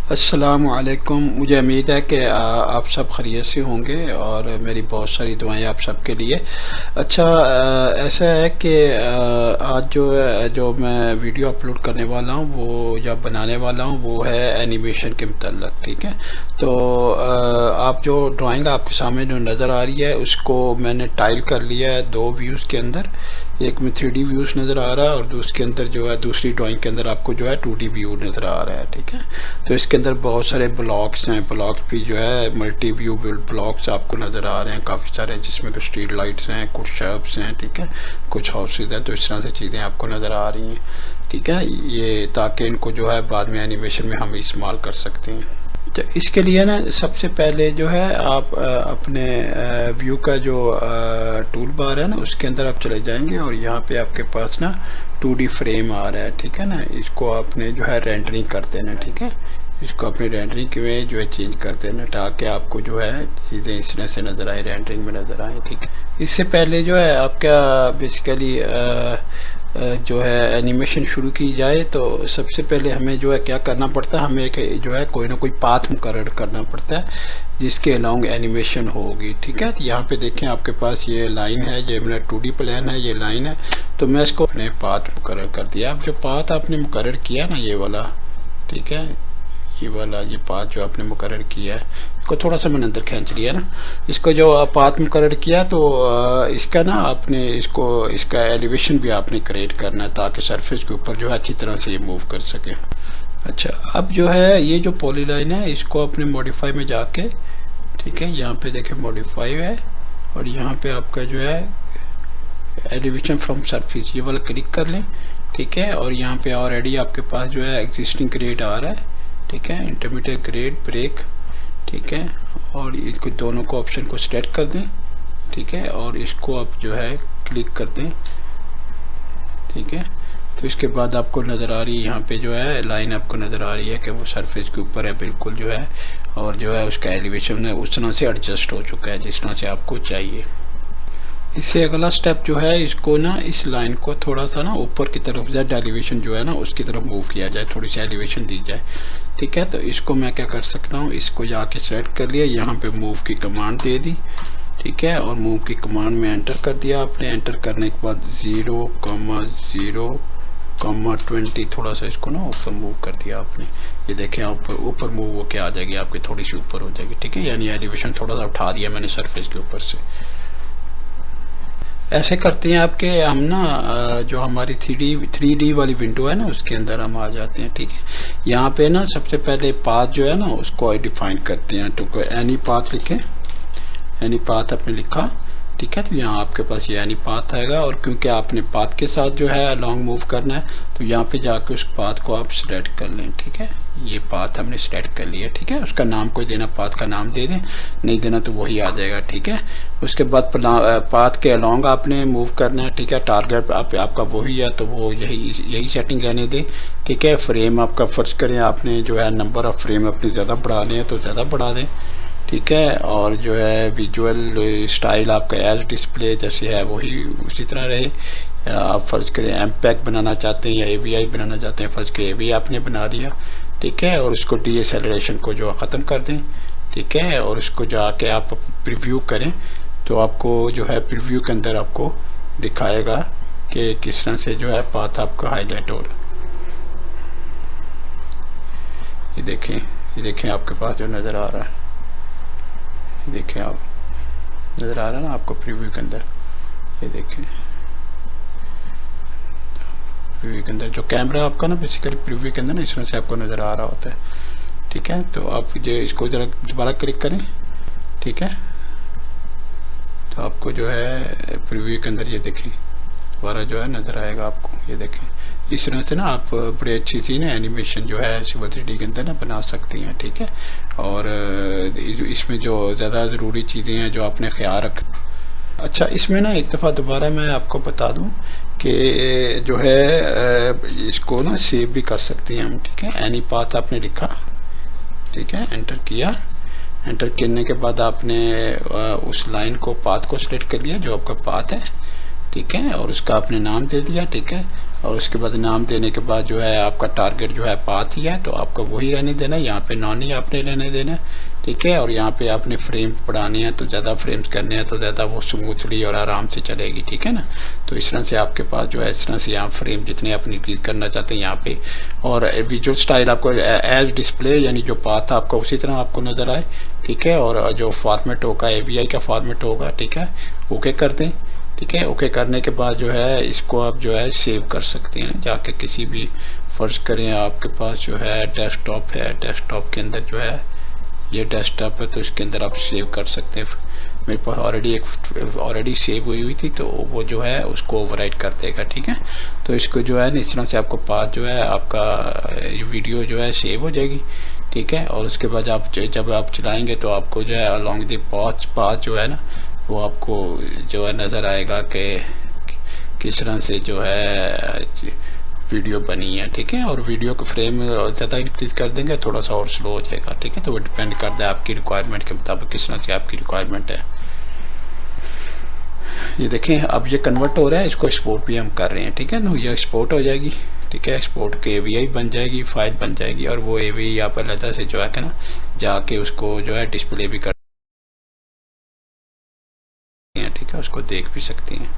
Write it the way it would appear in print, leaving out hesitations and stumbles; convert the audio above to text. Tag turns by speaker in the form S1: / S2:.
S1: अस्सलाम वालेकुम। मुझे उम्मीद है कि आप सब खैरियत से होंगे और मेरी बहुत सारी दुआएं आप सबके लिए। अच्छा, ऐसा है कि आज जो मैं वीडियो अपलोड करने वाला हूँ वो या बनाने वाला हूँ वो है एनिमेशन के मतलब। ठीक है, तो आप जो ड्राइंग आपके सामने जो नज़र आ रही है उसको मैंने टाइल कर लिया है दो व्यूज़ के अंदर। एक में 3D व्यूज़ नज़र आ रहा है और दूसरे अंदर जो है दूसरी ड्राइंग के अंदर आपको जो है 2D व्यू नज़र आ रहा है। ठीक है, तो इसके अंदर बहुत सारे ब्लॉक्स हैं। ब्लॉक्स भी जो है मल्टी व्यू ब्लॉक्स आपको नज़र आ रहे हैं काफ़ी सारे, जिसमें कुछ स्ट्रीट लाइट्स हैं, कुछ शॉप्स हैं, ठीक है, कुछ हाउसेज हैं। तो इस तरह से चीज़ें आपको नज़र आ रही हैं। ठीक है, ये ताकि इनको जो है बाद में एनिमेशन में हम इस्तेमाल कर सकते हैं। तो इसके लिए ना सबसे पहले जो है आप अपने व्यू का जो टूल बार है ना उसके अंदर आप चले जाएंगे और यहाँ पे आपके पास ना 2D फ्रेम आ रहा है। ठीक है ना, इसको आपने जो है रेंडरिंग कर देना। ठीक है, इसको अपनी रेंडरिंग के में जो है चेंज कर देना ताकि आपको जो है चीज़ें इस तरह से नज़र आए, रेंडरिंग में नज़र आए। ठीक है, इससे पहले जो है आपका बेसिकली जो है एनिमेशन शुरू की जाए तो सबसे पहले हमें जो है क्या करना पड़ता है, हमें जो है कोई ना कोई पाथ मुकर्रर करना पड़ता है जिसके अलाउंग एनिमेशन होगी। ठीक है, तो यहाँ पे देखें आपके पास ये लाइन है, ये मेरा 2D प्लान है, ये लाइन है। तो मैं इसको अपने पाथ मुकर्रर कर दिया। अब जो पाथ आपने मुकर्रर किया ना ये वाला, ठीक है, ये पाथ जो आपने मुकर्रर किया है इसको थोड़ा सा मैंने अंदर खींच लिया ना। इसको जो पाथ मुकर्रर किया तो इसका ना आपने इसका एलिवेशन भी आपने क्रिएट करना है ताकि सरफेस के ऊपर जो है अच्छी तरह से ये मूव कर सके। अच्छा, अब जो है ये जो पॉलीलाइन है इसको अपने मॉडिफाई में जाके, ठीक है, यहाँ पे देखें मॉडिफाई है और यहाँ पे आपका जो है एलिवेशन फ्रॉम सरफेस ये वाला क्लिक कर लें। ठीक है, और यहाँ पे ऑलरेडी आपके पास जो है एग्जिस्टिंग ग्रेड आ रहा है। ठीक है, इंटरमीडिएट ग्रेड ब्रेक। ठीक है, और इसको दोनों को ऑप्शन को सिलेक्ट कर दें। ठीक है, और इसको आप जो है क्लिक कर दें। ठीक है, तो इसके बाद आपको नज़र आ रही है यहाँ पे जो है लाइन आपको नज़र आ रही है कि वो सरफेस के ऊपर है बिल्कुल जो है, और जो है उसका एलिवेशन है उस तरह से एडजस्ट हो चुका है जिस तरह से आपको चाहिए। इससे अगला स्टेप जो है इसको ना इस लाइन को थोड़ा सा ना ऊपर की तरफ ज़्यादा एलिवेशन जो है ना उसकी तरफ मूव किया जाए, थोड़ी सी एलिवेशन दी जाए। ठीक है, तो इसको मैं क्या कर सकता हूँ, इसको जाके सेलेक्ट कर लिया, यहाँ पे मूव की कमांड दे दी। ठीक है, और मूव की कमांड में एंटर कर दिया आपने। एंटर करने के बाद 0,0,20 थोड़ा सा इसको ना ऊपर मूव कर दिया आपने। ये देखें ऊपर मूव होके आ जाएगी आपकी, थोड़ी सी ऊपर हो जाएगी। ठीक है, यानी एलिवेशन थोड़ा सा उठा दिया मैंने सरफेस के ऊपर से। ऐसे करते हैं आपके हम ना जो हमारी 3D वाली विंडो है ना उसके अंदर हम आ जाते हैं। ठीक है, यहाँ पे ना सबसे पहले पाथ जो है ना उसको डिफाइन करते हैं। तो एनी पाथ लिखें, एनी पाथ आपने लिखा। ठीक है, तो यहाँ आपके पास ये एनी पाथ आएगा और क्योंकि आपने पाथ के साथ जो है लॉन्ग मूव करना है तो यहाँ पे जाके उस पाथ को आप सिलेक्ट कर लें। ठीक है, ये पाथ हमने सिलेक्ट कर लिया। ठीक है, उसका नाम कोई देना, पाथ का नाम दे दें, नहीं देना तो वही आ जाएगा। ठीक है, उसके बाद पाथ के अलॉन्ग आपने मूव करना है। ठीक है, टारगेट आपका वही है तो वो यही सेटिंग रहने दें। ठीक है, फ्रेम आपका फर्ज करें आपने जो है नंबर ऑफ फ्रेम अपनी ज़्यादा बढ़ाने हैं तो ज़्यादा बढ़ा दें। ठीक है, और जो है विजुअल स्टाइल आपका एज डिस्प्ले जैसे है वही उसी तरह रहे। आप फर्ज करें एमपैक बनाना चाहते हैं या AVI बनाना चाहते हैं, फर्ज के AVI आपने बना दिया। ठीक है, और उसको डीएसएलरेशन को जो ख़त्म कर दें। ठीक है, और उसको जाके आप प्रीव्यू करें तो आपको जो है प्रीव्यू के अंदर आपको दिखाएगा कि किस तरह से जो है पाथ आपका हाईलाइट हो रहा है। ये देखें आपके पास जो नज़र आ रहा है, देखें आप नज़र आ रहा है ना आपको प्रीव्यू के अंदर। ये देखें प्रीव्यू के अंदर जो कैमरा आपका ना बेसिकली प्रीव्यू के अंदर ना इस तरह से आपको नज़र आ रहा होता है। ठीक है, तो आप जो इसको ज़रा दोबारा क्लिक करें। ठीक है, तो आपको जो है प्रीव्यू के अंदर ये देखें दोबारा जो है नज़र आएगा आपको। ये देखें इस तरह से ना आप बड़ी अच्छी सी ना एनिमेशन जो है सिविल 3D के अंदर ना बना सकती हैं। ठीक है, और इसमें जो ज़्यादा ज़रूरी चीज़ें हैं जो आपने ख्याल रख। अच्छा, इसमें ना एक दफ़ा दोबारा मैं आपको बता दूं कि जो है इसको ना सेव भी कर सकते हैं हम। ठीक है, एनी पाथ आपने लिखा। ठीक है, एंटर किया। एंटर करने के बाद आपने उस लाइन को पाथ को सिलेक्ट कर लिया जो आपका पाथ है। ठीक है, और उसका आपने नाम दे दिया। ठीक है, और उसके बाद नाम देने के बाद जो है आपका टारगेट जो है पाथ ही है, तो आपको वही रहने देना है, यहाँ पे नॉन ही आपने रहने देना है, ठीक है। और यहाँ पे आपने फ्रेम बढ़ाने हैं तो ज़्यादा फ्रेम्स करने हैं तो ज़्यादा वो स्मूथली और आराम से चलेगी, ठीक है ना। तो इस तरह से आपके पास जो है इस तरह से यहाँ फ्रेम जितने आप इंक्रीज करना चाहते हैं यहाँ पे, और विजुअल स्टाइल आपको एज डिस्प्ले यानी जो पाथ आपका उसी तरह आपको नज़र आए, ठीक है। और जो फॉर्मेट होगा AVI का फॉर्मेट होगा, ठीक है, ओके कर दें, ठीक है। ओके करने के बाद जो है इसको आप जो है सेव कर सकते हैं जाके किसी भी, फर्ज करें आपके पास जो है डेस्कटॉप है, डेस्कटॉप के अंदर जो है ये डेस्कटॉप है तो इसके अंदर आप सेव कर सकते हैं। मेरे पास ऑलरेडी सेव हुई थी तो वो जो है उसको ओवरराइट कर देगा, ठीक है। तो इसको जो है इस तरह से आपको पाथ जो है आपका वीडियो जो है सेव हो जाएगी, ठीक है। और उसके बाद आप जब आप चलाएंगे तो आपको जो है अलॉन्ग द पाथ जो है ना वो आपको जो है नज़र आएगा कि किस तरह से जो है वीडियो बनी है, ठीक है। और वीडियो को फ्रेम ज़्यादा इंक्रीज कर देंगे थोड़ा सा और स्लो हो जाएगा, ठीक है। तो वो डिपेंड करता है आपकी रिक्वायरमेंट के मुताबिक किस तरह से आपकी रिक्वायरमेंट है। ये देखें अब ये कन्वर्ट हो रहा है, इसको एक्सपोर्ट भी हम कर रहे हैं, ठीक है। तो ये एक्सपोर्ट हो जाएगी, ठीक है। एक्सपोर्ट के AVI बन जाएगी, फाइल बन जाएगी, और वो AVI आप अलग से जो है ना जाके उसको जो है डिस्प्ले भी कर, ठीक है, उसको देख भी सकती हैं।